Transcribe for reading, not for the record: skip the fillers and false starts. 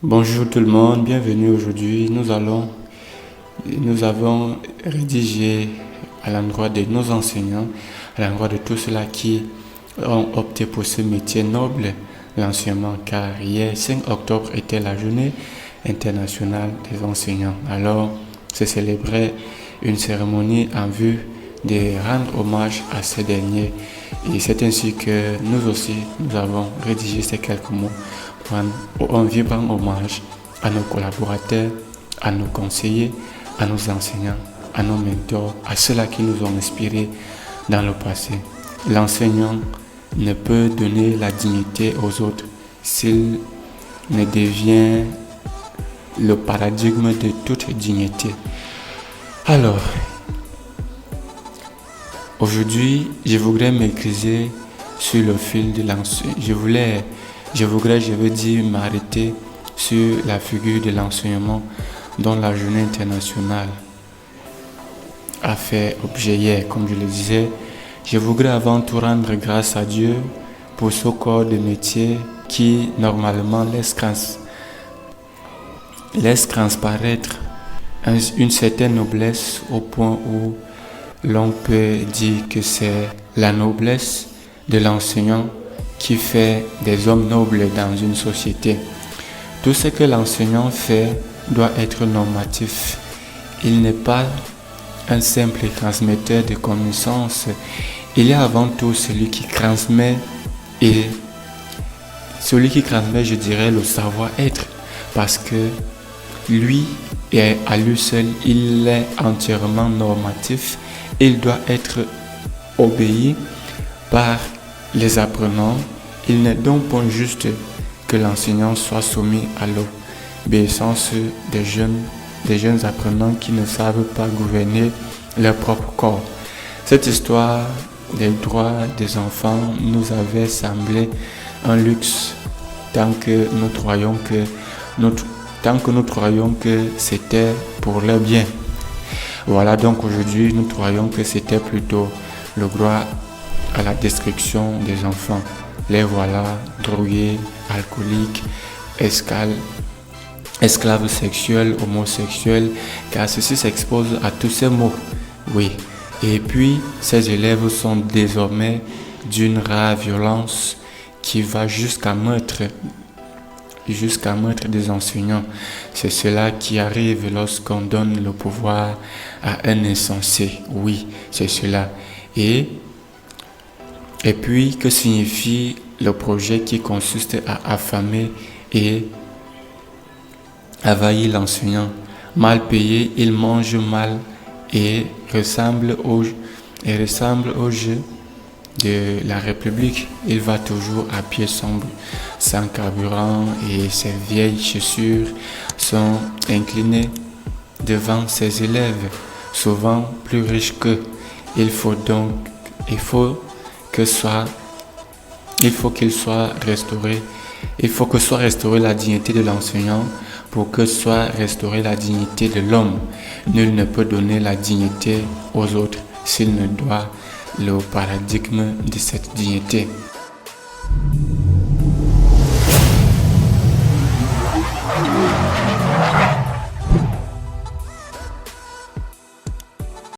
Bonjour tout le monde, bienvenue aujourd'hui. Nous avons rédigé à l'endroit de nos enseignants, à l'endroit de tous ceux-là qui ont opté pour ce métier noble, l'enseignement, car hier, 5 octobre, était la journée internationale des enseignants. Alors, se célébrait une cérémonie en vue de rendre hommage à ces derniers. Et c'est ainsi que nous aussi, nous avons rédigé ces quelques mots pour un vibrant hommage à nos collaborateurs, à nos conseillers, à nos enseignants, à nos mentors, à ceux-là qui nous ont inspirés dans le passé. L'enseignant ne peut donner la dignité aux autres s'il ne devient le paradigme de toute dignité. Alors, aujourd'hui, je voudrais m'écriser sur le fil de l'enseignement. Je veux dire, m'arrêter sur la figure de l'enseignement dont la journée internationale a fait objet hier. Comme je le disais, je voudrais avant tout rendre grâce à Dieu pour ce corps de métier qui, normalement, laisse transparaître une certaine noblesse au point où l'on peut dire que c'est la noblesse de l'enseignant qui fait des hommes nobles dans une société. Tout ce que l'enseignant fait doit être normatif. Il n'est pas un simple transmetteur de connaissances. Il y a avant tout celui qui transmet je dirais, le savoir-être, parce que lui, et à lui seul, il est entièrement normatif. Il doit être obéi par les apprenants. Il n'est donc pas juste que l'enseignant soit soumis à l'obéissance des jeunes apprenants qui ne savent pas gouverner leur propre corps. Cette histoire des droits des enfants nous avait semblé un luxe tant que nous croyons que c'était pour leur bien. Voilà, donc aujourd'hui nous croyons que c'était plutôt le droit à la destruction des enfants. Les voilà drogués, alcooliques, esclaves sexuels, homosexuels, car ceci s'expose à tous ces mots. Oui. Et puis, ces élèves sont désormais d'une rare violence qui va jusqu'à meurtre des enseignants. C'est cela qui arrive lorsqu'on donne le pouvoir à un insensé. Oui, c'est cela. Et puis, que signifie le projet qui consiste à affamer et envahir l'enseignant? Mal payé, il mange mal et ressemble au jeu de la République. Il va toujours à pied sombre, sans carburant, et ses vieilles chaussures sont inclinées devant ses élèves, souvent plus riches qu'eux. Il faut que soit restaurée la dignité de l'enseignant pour que soit restaurée la dignité de l'homme. Nul ne peut donner la dignité aux autres s'il ne doit le paradigme de cette dignité.